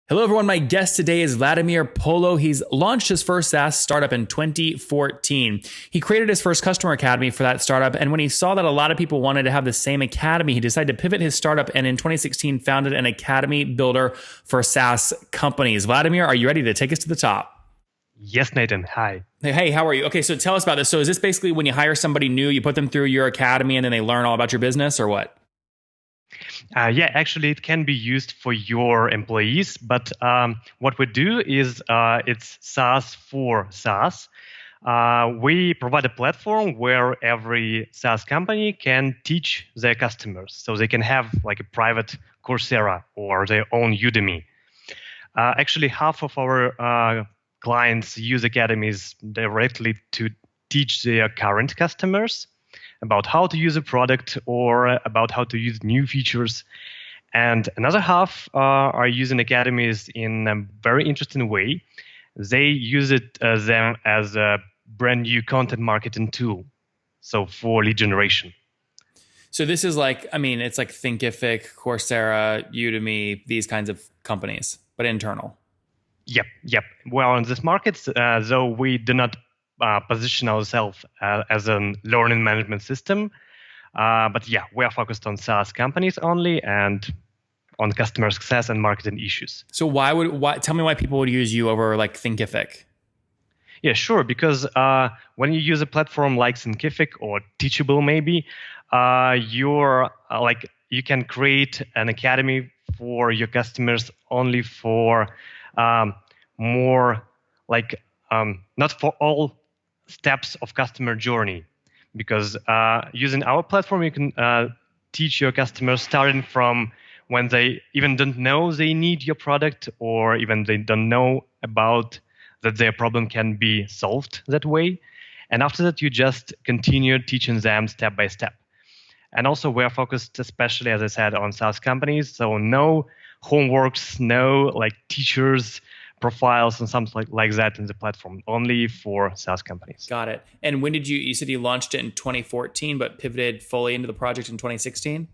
Hello, everyone. My guest today is Vladimir Polo. He's launched his first SaaS startup in 2014. He created his first customer academy for that startup. And when he saw that a lot of people wanted to have the same academy, he decided to pivot his startup and in 2016 founded an academy builder for SaaS companies. Vladimir, are you ready to take us to the top? Yes, Nathan. Hi. Hey, how are you? Okay, so tell us about this. So is this basically when you hire somebody new, you put them through your academy and then they learn all about your business, or what? Yeah, actually, it can be used for your employees, but what we do is it's SaaS for SaaS. We provide a platform where every SaaS company can teach their customers, so they can have like a private Coursera or their own Udemy. Actually, half of our clients use academies directly to teach their current customers about how to use a product or about how to use new features. And another half are using academies in a very interesting way. They use them as a brand new content marketing tool, so for lead generation. So this is like, it's like Thinkific, Coursera, Udemy, these kinds of companies, but internal. Yep. Well, in this market, though we do not position ourselves as a learning management system. But yeah, we are focused on SaaS companies only and on customer success and marketing issues. So tell me why people would use you over like Thinkific? Yeah, sure. Because when you use a platform like Thinkific or Teachable, maybe you can create an academy for your customers only for more like not for all steps of customer journey, because using our platform you can teach your customers starting from when they even don't know they need your product, or even they don't know about that their problem can be solved that way. And after that you just continue teaching them step by step. And also we're focused especially, as I said, on SaaS companies, so no homeworks, no like teachers profiles and something like that in the platform, only for SaaS companies. Got it. And when did you said you launched it in 2014, but pivoted fully into the project in 2016?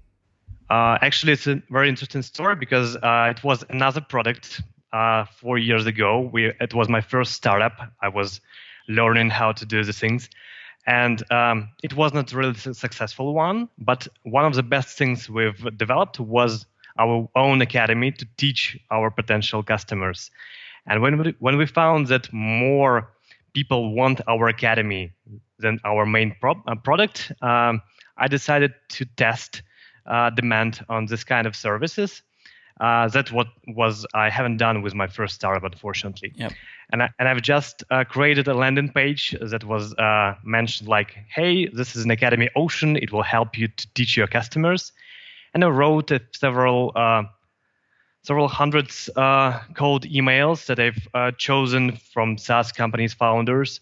Actually, it's a very interesting story because it was another product 4 years ago. It was my first startup. I was learning how to do the things. And it was not really a successful one, but one of the best things we've developed was our own academy to teach our potential customers. And when we found that more people want our academy than our main product, I decided to test demand on this kind of services. That's what I haven't done with my first startup, unfortunately. Yep. And I've just created a landing page that was mentioned like, hey, this is an Academy Ocean. It will help you to teach your customers. And I wrote several hundreds cold emails that I've chosen from SaaS companies founders.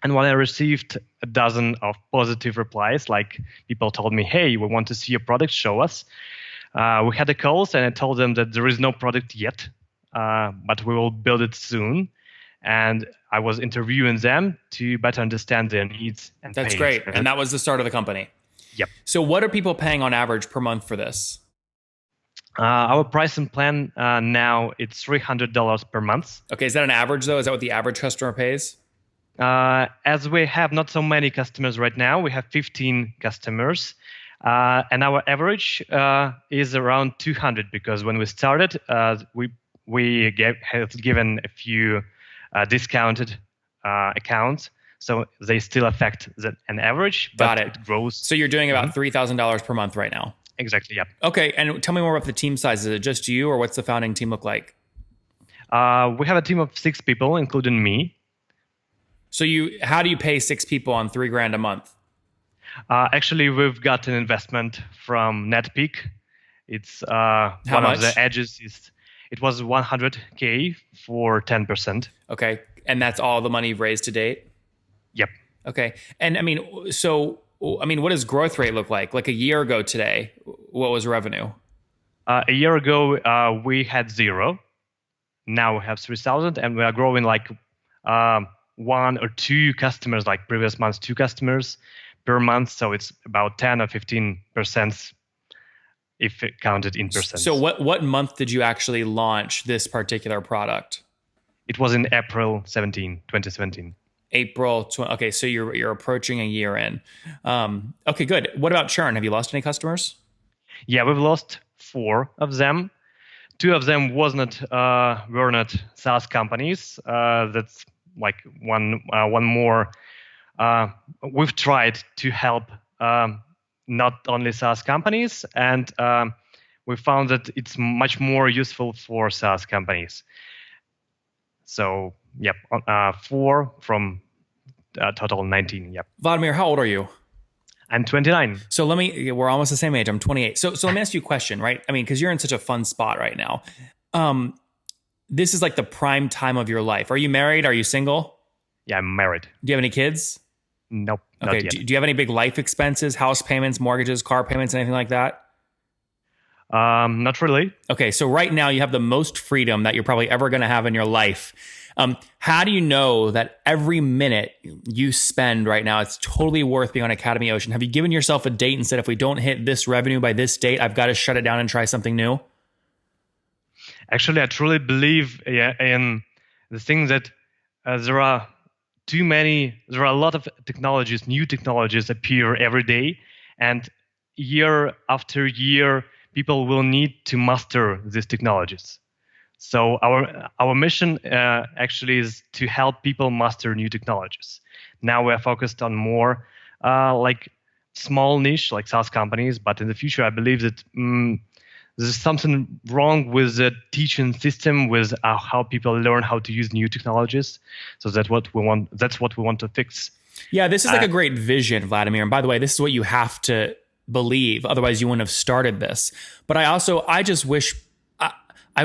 And when I received a dozen of positive replies, like people told me, hey, we want to see your product, show us. We had the calls and I told them that there is no product yet, but we will build it soon. And I was interviewing them to better understand their needs and That's pains. great. And that was the start of the company. Yep. So what are people paying on average per month for this? Our pricing plan now, it's $300 per month. Okay, is that an average though? Is that what the average customer pays? As we have not so many customers right now, we have 15 customers. And our average is around 200, because when we started, we have given a few discounted accounts, so they still affect an average, but it grows. So you're doing about $3,000 per month right now. Exactly. Yeah. Okay, and tell me more about the team size. Is it just you, or what's the founding team look like? We have a team of 6 people, including me. So how do you pay 6 people on $3,000 a month? Actually, we've got an investment from NetPeak. It's How one much? of the edges is it was 100K for 10%. Okay, and that's all the money you've raised to date? Yep. Okay, and what does growth rate look like? Like a year ago today, what was revenue? A year ago, we had 0. Now we have 3,000, and we are growing like 1 or 2 customers, like previous months, 2 customers per month. So it's about 10 or 15% if it counted in percent. So what month did you actually launch this particular product? It was in April 2017. Okay, so you're approaching a year in. Okay, good. What about churn? Have you lost any customers? Yeah, we've lost 4 of them. 2 of them were not SaaS companies. That's like one more. We've tried to help not only SaaS companies, and we found that it's much more useful for SaaS companies. So, yep, 4 from total 19. Yep. Vladimir, how old are you? I'm 29. So we're almost the same age. I'm 28. So let me ask you a question, right? I mean, because you're in such a fun spot right now. This is like the prime time of your life. Are you married? Are you single? Yeah, I'm married. Do you have any kids? Nope. Okay. Not yet. Do you have any big life expenses, house payments, mortgages, car payments, anything like that? Not really. Okay. So right now you have the most freedom that you're probably ever going to have in your life. How do you know that every minute you spend right now, it's totally worth being on Academy Ocean? Have you given yourself a date and said, if we don't hit this revenue by this date, I've got to shut it down and try something new? Actually, I truly believe in the thing that there are a lot of technologies, new technologies appear every day. And year after year, people will need to master these technologies. So our mission actually is to help people master new technologies. Now we're focused on more like small niche, like SaaS companies. But in the future, I believe that there's something wrong with the teaching system, with how people learn how to use new technologies. So that's what we want. That's what we want to fix. Yeah, this is like a great vision, Vladimir. And by the way, this is what you have to believe. Otherwise, you wouldn't have started this. But I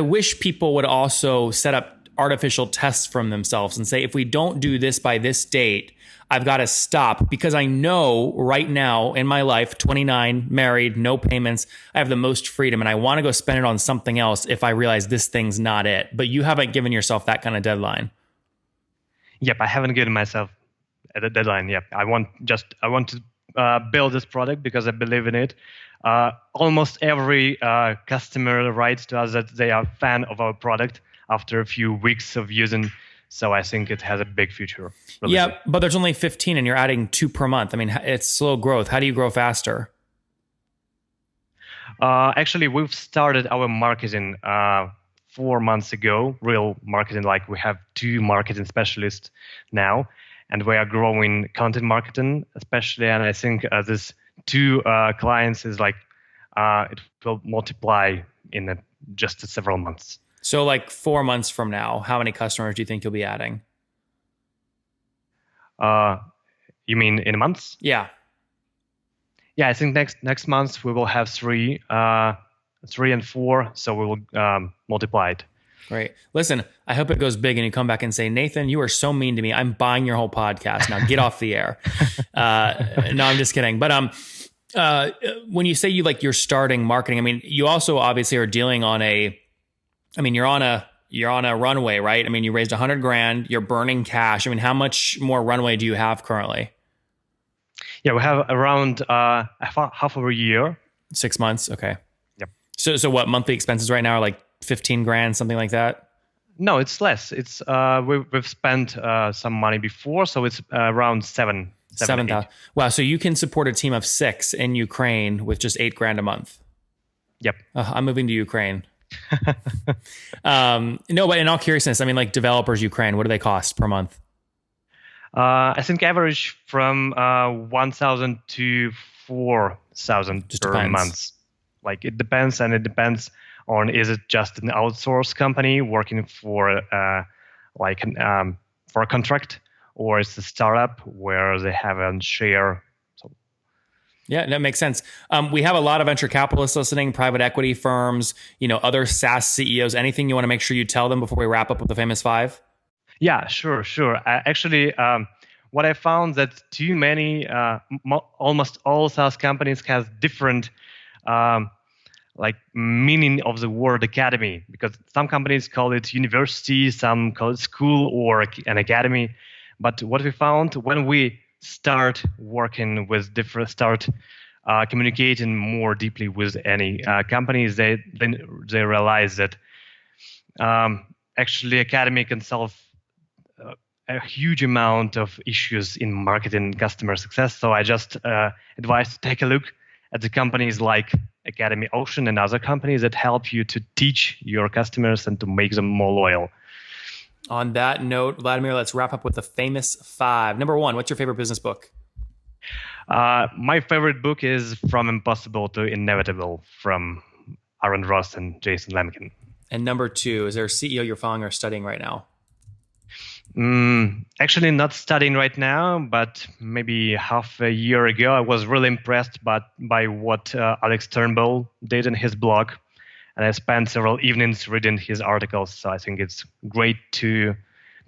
wish people would also set up artificial tests from themselves and say, if we don't do this by this date, I've got to stop, because I know right now in my life, 29, married, no payments, I have the most freedom, and I want to go spend it on something else if I realize this thing's not it. But you haven't given yourself that kind of deadline. Yep, I haven't given myself a deadline. Yep, I want to build this product because I believe in it. Almost every customer writes to us that they are a fan of our product after a few weeks of using. So I think it has a big future. Really. Yeah, but there's only 15 and you're adding 2 per month. I mean, it's slow growth. How do you grow faster? Actually, we've started our marketing 4 months ago, real marketing. Like we have 2 marketing specialists now, and we are growing content marketing, especially. And I think this 2 clients is like it will multiply in just several months. So like 4 months from now, how many customers do you think you'll be adding? You mean in months? Yeah. Yeah, I think next month we will have 3 and 4, so we will multiply it. Great. Listen, I hope it goes big and you come back and say, Nathan, you are so mean to me. I'm buying your whole podcast. Now get off the air. No, I'm just kidding. But when you say you're starting marketing, I mean, you also obviously are dealing on you're on a runway, right? I mean, you raised $100,000, you're burning cash. I mean, how much more runway do you have currently? Yeah, we have around half of a year. 6 months. Okay. Yep. So what monthly expenses right now are like $15,000, something like that? No, it's less. It's we've spent some money before, so it's around 7,000. Wow. So you can support a team of 6 in Ukraine with just $8,000 a month. Yep. I'm moving to Ukraine. No, but in all seriousness, I mean, like developers Ukraine, what do they cost per month? I think average from 1,000 to 4,000 per month. Like it depends, and it depends on, is it just an outsourced company working for for a contract, or it's a startup where they have a share. Yeah, that makes sense. We have a lot of venture capitalists listening, private equity firms, other SaaS CEOs. Anything you want to make sure you tell them before we wrap up with the famous 5? Yeah, sure. Actually, what I found that too many, almost all SaaS companies has different meaning of the word academy, because some companies call it university, some call it school or an academy. But what we found when we start working with communicating more deeply with any companies, they realize that actually academy can solve a huge amount of issues in marketing and customer success. So I just advise to take a look at the companies like Academy Ocean and other companies that help you to teach your customers and to make them more loyal. On that note, Vladimir, let's wrap up with the famous 5. Number 1, what's your favorite business book? My favorite book is From Impossible to Inevitable from Aaron Ross and Jason Lemkin. And number 2, is there a CEO you're following or studying right now? Actually, not studying right now, but maybe half a year ago, I was really impressed by what Alex Turnbull did in his blog. And I spent several evenings reading his articles. So I think it's great to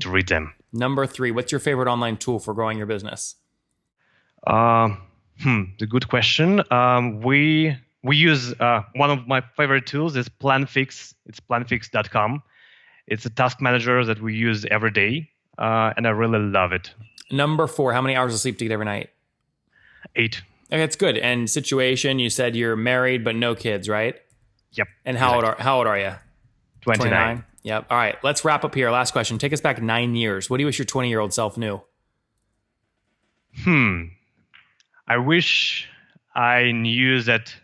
read them. Number 3, what's your favorite online tool for growing your business? The good question. We use one of my favorite tools is PlanFix. It's planfix.com. It's a task manager that we use every day, and I really love it. Number 4, how many hours of sleep do you get every night? 8. Okay, that's good. And situation, you said you're married but no kids, right? Yep. And how old are you? 29. Yep. All right, let's wrap up here. Last question. Take us back 9 years. What do you wish your 20-year-old self knew? I wish I knew that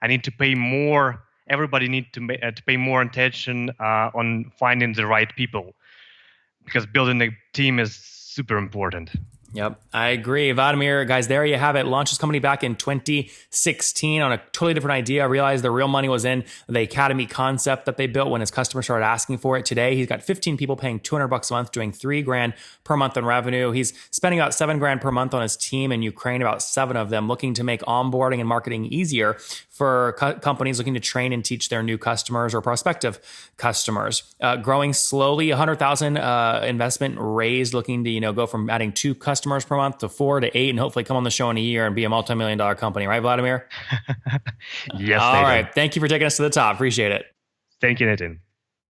I need to pay more. Everybody needs to pay more attention on finding the right people, because building a team is super important. Yep, I agree. Vladimir, guys, there you have it. Launched his company back in 2016 on a totally different idea. I realized the real money was in the academy concept that they built when his customers started asking for it. Today, he's got 15 people paying $200 a month, doing $3,000 per month in revenue. He's spending about $7,000 per month on his team in Ukraine, about 7 of them, looking to make onboarding and marketing easier for companies looking to train and teach their new customers or prospective customers. Growing slowly, 100,000 investment raised, looking to go from adding 2 customers per month to 4 to 8, and hopefully come on the show in a year and be a multi-million-dollar company, right, Vladimir? Yes. All right. Thank you for taking us to the top. Appreciate it. Thank you, Nathan.